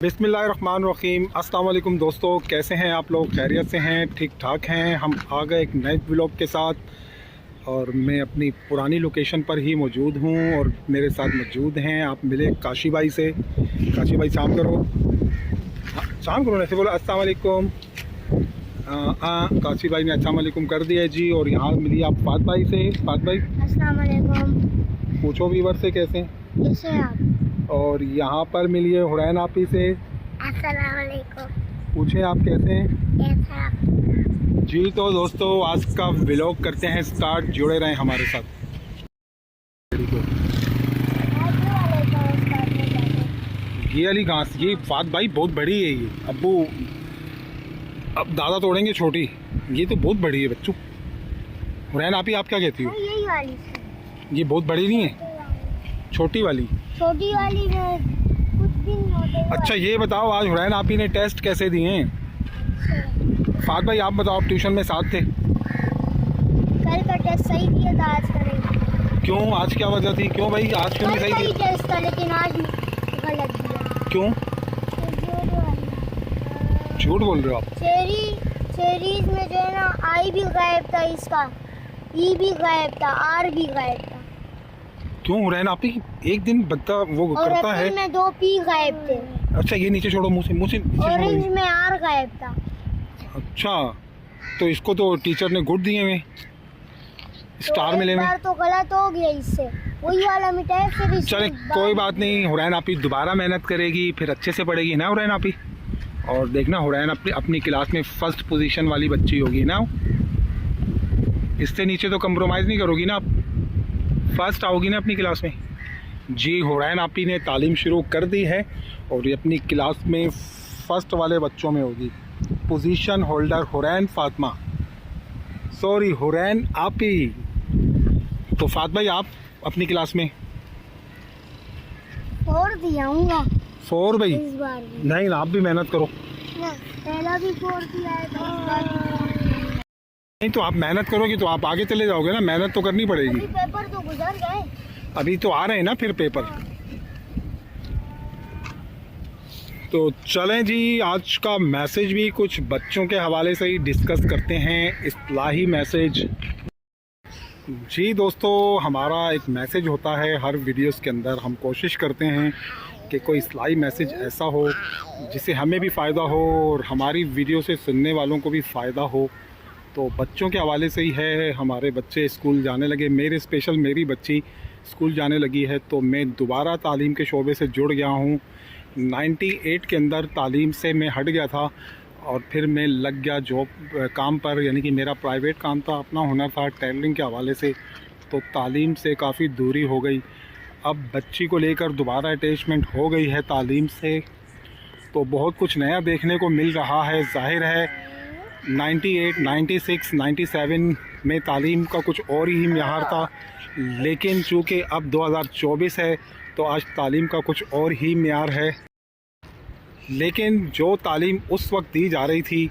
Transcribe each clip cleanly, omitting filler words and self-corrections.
बिस्मिल्लाहिर्रहमानिर्रहीम। अस्सलाम वालेकुम दोस्तों, कैसे हैं आप लोग? खैरियत से हैं? ठीक ठाक हैं? हम आ गए एक नए व्लॉग के साथ और मैं अपनी पुरानी लोकेशन पर ही मौजूद हूं और मेरे साथ मौजूद हैं, आप मिले काशी भाई से। काशी भाई सलाम करो। सलाम करो, ऐसे बोलो अस्सलाम वालेकुम। काशी भाई ने अस्सलाम वालेकुम कर दिया जी। और यहाँ मिली आप फात भाई से। फात भाई अस्सलाम वालेकुम। पूछो वीवर से कैसे हैं? कैसे हैं आप? और यहाँ पर मिलिए हुरैन आपी से। अस्सलाम वालेकुम। पूछें आप कैसे हैं? कैसे हैं आप? जी तो दोस्तों, आज का व्लॉग करते हैं स्टार्ट, जुड़े रहें हमारे साथ। ये वाली घास, ये फात भाई बहुत बड़ी है। ये अब्बू अब दादा तोड़ेंगे छोटी, ये तो बहुत बड़ी है बच्चों। हुरैन आपी आप क्या कहती हो? यही वाली ये बहुत बड़ी नहीं है, छोटी वाली में कुछ दिन होते। अच्छा ये बताओ, आज हुरैन आपी ने टेस्ट कैसे दिए हैं? फात भाई आप बताओ, आप ट्यूशन में साथ थे। कल का टेस्ट सही दिया था, आज करेंगे। क्यों, आज क्या वजह थी? क्यों भाई आज क्यों नहीं कल सही का ही दिया? टेस्ट था लेकिन आज गलत दिया। क्यों झूठ बोल रहे हो आप? चेरीज में जो है ना, आई भी गायब था, इसका ई भी गायब था, आर भी गायब था। क्यों हुरैन आपी एक दिन बच्चा वो और करता है। एप्पल में 2 पी गायब थे। अच्छा ये नीचे छोड़ो, मुँह से नीचे ऑरेंज छोड़ो। में आर गायब था। अच्छा तो इसको तो टीचर ने गुड दिए हुए, स्टार मिले हुए। बार तो गलत हो गया, इससे वही वाला मिटाए फिर चले कोई बात नहीं, हुरैन आपी दोबारा मेहनत करेगी, फिर अच्छे से पढ़ेगी ना हुरैन आपी। और देखना हुरैन अपनी क्लास में फर्स्ट पोजीशन वाली बच्ची होगी ना। इससे नीचे तो कंप्रोमाइज़ नहीं करोगी ना आप, फर्स्ट आओगी ना अपनी क्लास में। जी हुरैन आपी ने तालीम शुरू कर दी है और ये अपनी क्लास में फर्स्ट वाले बच्चों में होगी। Position holder Hurain Fatima, sorry Hurain आपी। तो फात भाई आप अपनी क्लास में 4 दियाऊंगा 4 भाई। इस बार भी। नहीं आप भी मेहनत करो। पहला भी 4 दिया है तो इस बार नहीं तो आप मेहनत करोगे तो आप आगे चले जाओगे ना, मेहनत तो करनी पड़ेगी। अभी पेपर तो गुजर गए, अभी तो आ रहे हैं ना फिर पेपर। तो चलें जी, आज का मैसेज भी कुछ बच्चों के हवाले से ही डिस्कस करते हैं, इस्लाही मैसेज। जी दोस्तों, हमारा एक मैसेज होता है हर वीडियोस के अंदर, हम कोशिश करते हैं कि कोई इस्लाही मैसेज ऐसा हो जिससे हमें भी फ़ायदा हो और हमारी वीडियो से सुनने वालों को भी फ़ायदा हो। तो बच्चों के हवाले से ही है। हमारे बच्चे स्कूल जाने लगे, मेरी बच्ची स्कूल जाने लगी है, तो मैं दोबारा तालीम के शोबे से जुड़ गया हूँ। 98 के अंदर तालीम से मैं हट गया था और फिर मैं लग गया जॉब काम पर, यानी कि मेरा प्राइवेट काम था, अपना हुनर था टेलरिंग के हवाले से। तो तालीम से काफ़ी दूरी हो गई। अब बच्ची को लेकर दोबारा अटैचमेंट हो गई है तालीम से, तो बहुत कुछ नया देखने को मिल रहा है। जाहिर है 98, 96, 97 में तालीम का कुछ और ही म्यार था, लेकिन चूँकि अब 2024 है तो आज तालीम का कुछ और ही म्यार है। लेकिन जो तालीम उस वक्त दी जा रही थी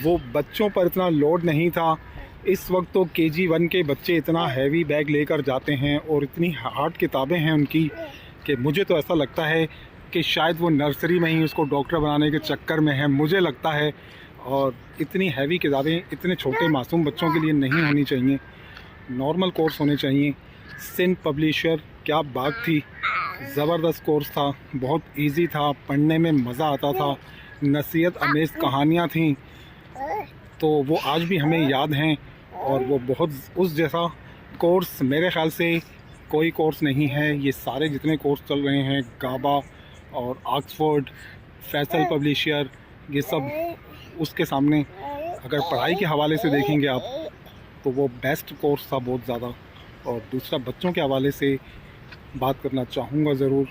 वो बच्चों पर इतना लोड नहीं था। इस वक्त तो KG1 के बच्चे इतना हैवी बैग लेकर जाते हैं और इतनी हार्ड किताबें हैं उनकी कि मुझे तो ऐसा लगता है कि शायद वो नर्सरी में ही उसको डॉक्टर बनाने के चक्कर में है, मुझे लगता है। और इतनी हैवी किताबें इतने छोटे मासूम बच्चों के लिए नहीं होनी चाहिए, नॉर्मल कोर्स होने चाहिए। सिंध पब्लिशर क्या बात थी, ज़बरदस्त कोर्स था, बहुत इजी था, पढ़ने में मज़ा आता था, नसीहत अमेज़ कहानियाँ थीं, तो वो आज भी हमें याद हैं। और वो बहुत उस जैसा कोर्स मेरे ख़्याल से कोई कोर्स नहीं है। ये सारे जितने कोर्स चल रहे हैं, गाबा और ऑक्सफोर्ड, फैसल पब्लिशर, ये सब उसके सामने अगर पढ़ाई के हवाले से देखेंगे आप तो वो बेस्ट कोर्स था बहुत ज़्यादा। और दूसरा बच्चों के हवाले से बात करना चाहूँगा ज़रूर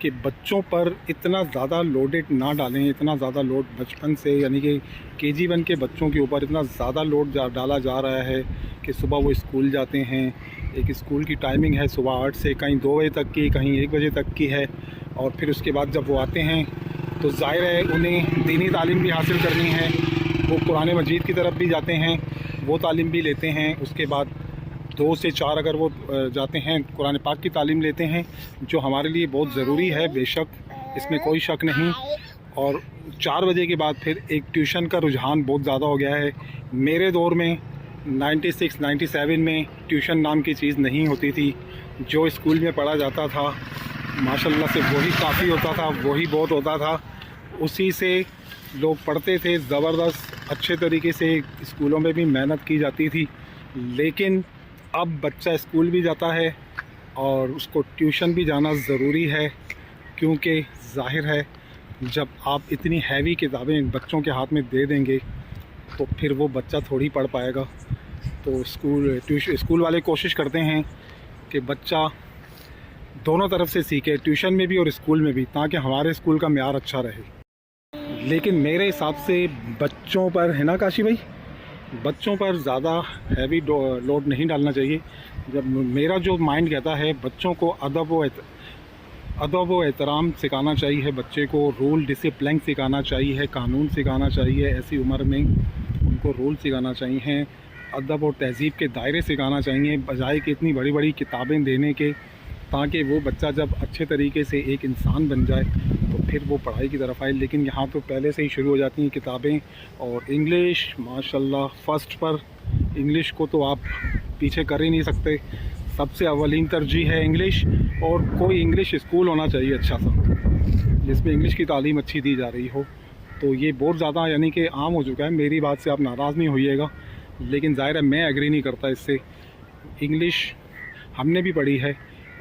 कि बच्चों पर इतना ज़्यादा लोडेड ना डालें, इतना ज़्यादा लोड बचपन से, यानी कि KG1 के बच्चों के ऊपर इतना ज़्यादा लोड डाला जा रहा है कि सुबह वो स्कूल जाते हैं। एक स्कूल की टाइमिंग है सुबह 8 से, कहीं 2 बजे तक की, कहीं 1 बजे तक की है। और फिर उसके बाद जब वो आते हैं तो ज़ाहिर है उन्हें दीनी तालीम भी हासिल करनी है, वो कुरान मजीद की तरफ भी जाते हैं, वो तालीम भी लेते हैं। उसके बाद 2 से 4 अगर वो जाते हैं कुरान पाक की तालीम लेते हैं, जो हमारे लिए बहुत ज़रूरी है बेशक, इसमें कोई शक नहीं। और 4 बजे के बाद फिर एक ट्यूशन का रुझान बहुत ज़्यादा हो गया है। मेरे दौर में 96, 97 में ट्यूशन नाम की चीज़ नहीं होती थी। जो स्कूल में पढ़ा जाता था माशाल्लाह से वही काफ़ी होता था, वही बहुत होता था। उसी से लोग पढ़ते थे ज़बरदस्त, अच्छे तरीके से स्कूलों में भी मेहनत की जाती थी। लेकिन अब बच्चा स्कूल भी जाता है और उसको ट्यूशन भी जाना ज़रूरी है, क्योंकि जाहिर है जब आप इतनी हैवी किताबें बच्चों के हाथ में दे देंगे तो फिर वो बच्चा थोड़ी पढ़ पाएगा। तो स्कूल वाले कोशिश करते हैं कि बच्चा दोनों तरफ से सीखे, ट्यूशन में भी और स्कूल में भी, ताकि हमारे स्कूल का म्यार अच्छा रहे। लेकिन मेरे हिसाब से बच्चों पर, है ना काशी भाई, बच्चों पर ज़्यादा हैवी लोड नहीं डालना चाहिए। जब मेरा जो माइंड कहता है बच्चों को अदब व एहतराम सिखाना चाहिए, बच्चे को रूल डिसिप्लिन सिखाना चाहिए, कानून सिखाना चाहिए। ऐसी उम्र में उनको रूल सिखाना चाहिए, अदब और तहज़ीब के दायरे सिखाना चाहिए, बजाय कि इतनी बड़ी बड़ी किताबें देने के, ताकि वो बच्चा जब अच्छे तरीके से एक इंसान बन जाए तो फिर वो पढ़ाई की तरफ आए। लेकिन यहाँ तो पहले से ही शुरू हो जाती हैं किताबें। और इंग्लिश माशाल्लाह फ़र्स्ट पर, इंग्लिश को तो आप पीछे कर ही नहीं सकते, सबसे अव्वलीन तरजीह है इंग्लिश। और कोई इंग्लिश स्कूल होना चाहिए अच्छा सा, जिसमें इंग्लिश की तालीम अच्छी दी जा रही हो। तो ये बहुत ज़्यादा यानी कि आम हो चुका है। मेरी बात से आप नाराज़ नहीं होइएगा, लेकिन ज़ाहिर है मैं एग्री नहीं करता इससे। इंग्लिश हमने भी पढ़ी है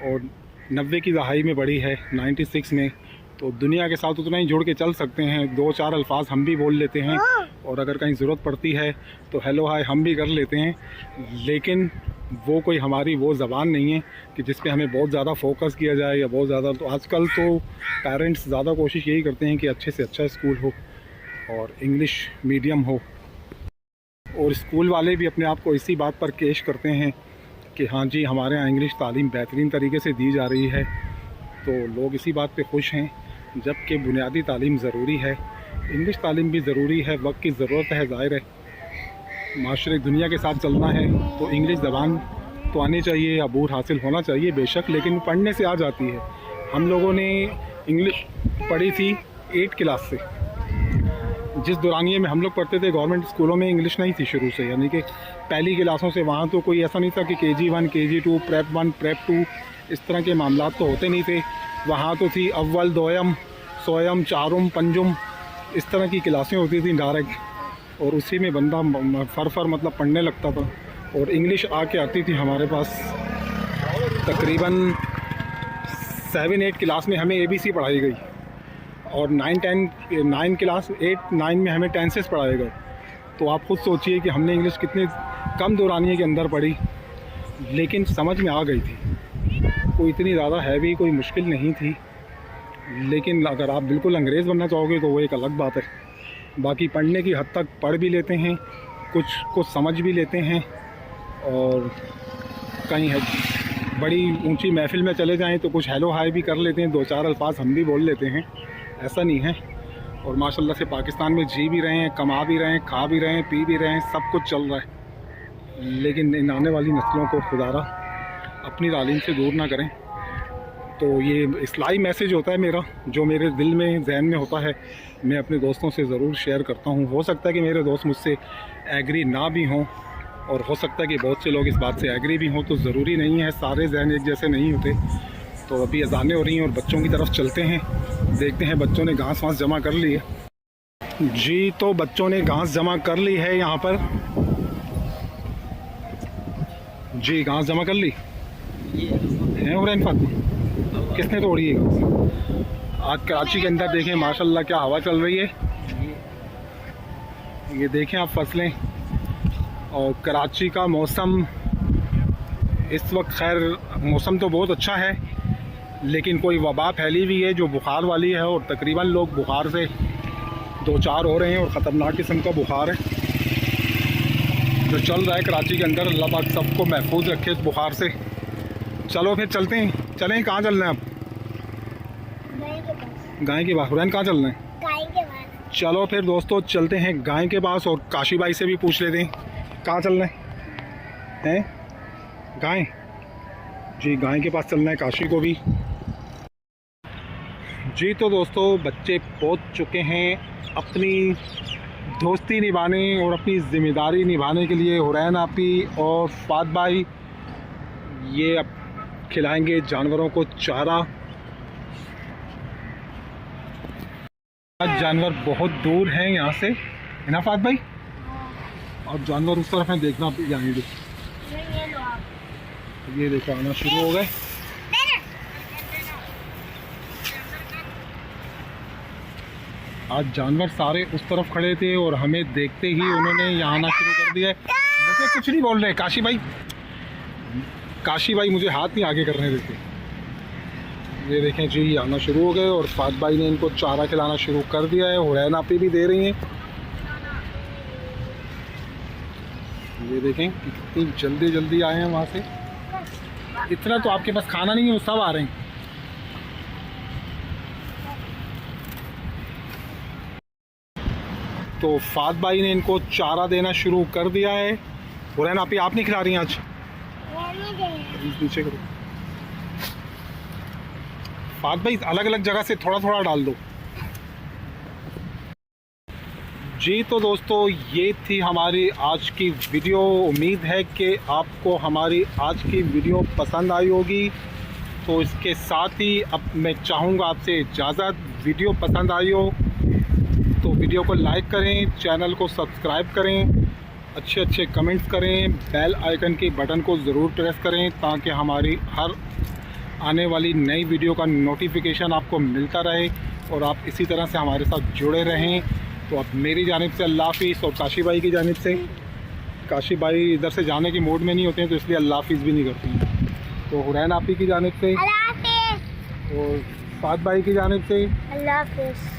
और 90 की दहाई में पढ़ी है, 96 में, तो दुनिया के साथ उतना ही जुड़ के चल सकते हैं। 2-4 अल्फाज हम भी बोल लेते हैं और अगर कहीं ज़रूरत पड़ती है तो हेलो हाय हम भी कर लेते हैं। लेकिन वो कोई हमारी वो ज़बान नहीं है कि जिस पे हमें बहुत ज़्यादा फोकस किया जाए या बहुत ज़्यादा। तो आजकल तो पेरेंट्स ज़्यादा कोशिश यही करते हैं कि अच्छे से अच्छा स्कूल हो और इंग्लिश मीडियम हो। और स्कूल वाले भी अपने आप को इसी बात पर पेश करते हैं कि हाँ जी हमारे यहाँ इंग्लिश तालीम बेहतरीन तरीके से दी जा रही है। तो लोग इसी बात पे खुश हैं, जबकि बुनियादी तालीम ज़रूरी है, इंग्लिश तालीम भी ज़रूरी है, वक्त की ज़रूरत है। ज़ाहिर है माशरे दुनिया के साथ चलना है तो इंग्लिश ज़बान तो आनी चाहिए, अबूर हासिल होना चाहिए बेशक, लेकिन पढ़ने से आ जाती है। हम लोगों ने इंग्लिश पढ़ी थी 8 क्लास से। जिस दौरानिए में हम लोग पढ़ते थे गवर्नमेंट स्कूलों में इंग्लिश नहीं थी शुरू से, यानी कि पहली क्लासों से। वहाँ तो कोई ऐसा नहीं था कि KG1, KG2, प्रेप 1, प्रेप 2 इस तरह के मामला तो होते नहीं थे। वहाँ तो थी अव्वल, दोयम, सोयम, चारुम, पंजुम, इस तरह की क्लासें होती थी डायरेक्ट, और उसी में बंदा फर मतलब पढ़ने लगता था। और इंग्लिश आके आती थी हमारे पास तकरीबन 7-8 क्लास में हमें ABC पढ़ाई गई, और 9 क्लास 8-9 में हमें टेंसेस पढ़ाए गए। तो आप खुद सोचिए कि हमने इंग्लिश कितने कम दौरानिए के अंदर पढ़ी, लेकिन समझ में आ गई थी। कोई इतनी ज़्यादा हैवी, कोई मुश्किल नहीं थी। लेकिन अगर आप बिल्कुल अंग्रेज़ बनना चाहोगे तो वो एक अलग बात है। बाकी पढ़ने की हद तक पढ़ भी लेते हैं, कुछ समझ भी लेते हैं, और कहीं है बड़ी ऊंची महफिल में चले जाएं तो कुछ हेलो हाय भी कर लेते हैं, 2-4 अल्फाज हम भी बोल लेते हैं, ऐसा नहीं है। और माशाल्लाह से पाकिस्तान में जी भी रहे हैं, कमा भी रहे हैं, खा भी रहे हैं, पी भी रहे हैं, सब कुछ चल रहा है। लेकिन इन आने वाली नस्लों को खुदारा अपनी तालीम से दूर ना करें। तो ये इस्लाही मैसेज होता है मेरा, जो मेरे दिल में जहन में होता है, मैं अपने दोस्तों से ज़रूर शेयर करता हूँ। हो सकता है कि मेरे दोस्त मुझसे एग्री ना भी हों, और हो सकता है कि बहुत से लोग इस बात से एग्री भी हों। तो ज़रूरी नहीं है, सारे जहन एक जैसे नहीं होते। तो अभी अज़ानें हो रही हैं और बच्चों की तरफ चलते हैं, देखते हैं। बच्चों ने घास वास जमा कर ली है जी, तो बच्चों ने घास जमा कर ली है यहाँ पर जी, घास जमा कर ली है। उमरान फातिमा किसने तोड़ी है घास? आज कराची के अंदर देखें माशाल्लाह क्या हवा चल रही है। ये देखें आप फसलें, और कराची का मौसम इस वक्त, खैर मौसम तो बहुत अच्छा है, लेकिन कोई वबा फैली हुई है जो बुखार वाली है, और तकरीबन लोग बुखार से 2-4 हो रहे हैं, और ख़तरनाक किस्म का बुखार है जो चल रहा है कराची के अंदर। अल्लाह पाक सबको महफूज रखे इस बुखार से। चलो फिर चलते हैं। चलें, कहाँ चलना है अब? गाय के पास। हुरैन कहाँ चलना है? गाय के पास। चलो फिर दोस्तों चलते हैं गाय के पास, और काशी भाई से भी पूछ लेते हैं कहाँ चलना है। गाय जी, गाय के पास चलना है काशी को भी जी तो दोस्तों, बच्चे पहुंच चुके हैं अपनी दोस्ती निभाने और अपनी ज़िम्मेदारी निभाने के लिए। हुरैन आपी और फात भाई ये अब खिलाएंगे जानवरों को चारा। आज जानवर बहुत दूर हैं यहाँ से, है ना फात भाई? और जानवर उस तरफ हैं, देखना जाएंगे। ये लो आप। ये देखो आना शुरू हो गए। आज जानवर सारे उस तरफ खड़े थे और हमें देखते ही उन्होंने यहाँ आना शुरू कर दिया है। मुझे कुछ नहीं बोल रहे काशी भाई मुझे हाथ नहीं आगे करने देते। ये देखें जी, आना शुरू हो गए और फात भाई ने इनको चारा खिलाना शुरू कर दिया है। हुरैन आपी भी दे रही हैं। ये देखें कितनी जल्दी जल्दी आए हैं वहाँ से। इतना तो आपके पास खाना नहीं है, वो सब आ रहे हैं। तो फात भाई ने इनको चारा देना शुरू कर दिया है। हुरैन आपी आप नहीं खिला रही हैं आज? नीचे करो फात भाई, अलग अलग जगह से थोड़ा थोड़ा डाल दो। जी तो दोस्तों, ये थी हमारी आज की वीडियो। उम्मीद है कि आपको हमारी आज की वीडियो पसंद आई होगी। तो इसके साथ ही अब मैं चाहूँगा आपसे इजाज़त। वीडियो पसंद आई हो तो वीडियो को लाइक करें, चैनल को सब्सक्राइब करें, अच्छे अच्छे कमेंट्स करें, बेल आइकन के बटन को ज़रूर प्रेस करें ताकि हमारी हर आने वाली नई वीडियो का नोटिफिकेशन आपको मिलता रहे और आप इसी तरह से हमारे साथ जुड़े रहें। तो अब मेरी जानिब से अल्लाह हाफिज़ और काशी भाई की जानिब से, काशी भाई इधर से जाने की मूड में नहीं होते हैं तो इसलिए अल्लाह हाफिज़ भी नहीं करते हैं। तो हुरैन आपी की जानिब से अल्लाह हाफिज़ और फात भाई की जानिब से अल्लाह हाफिज़।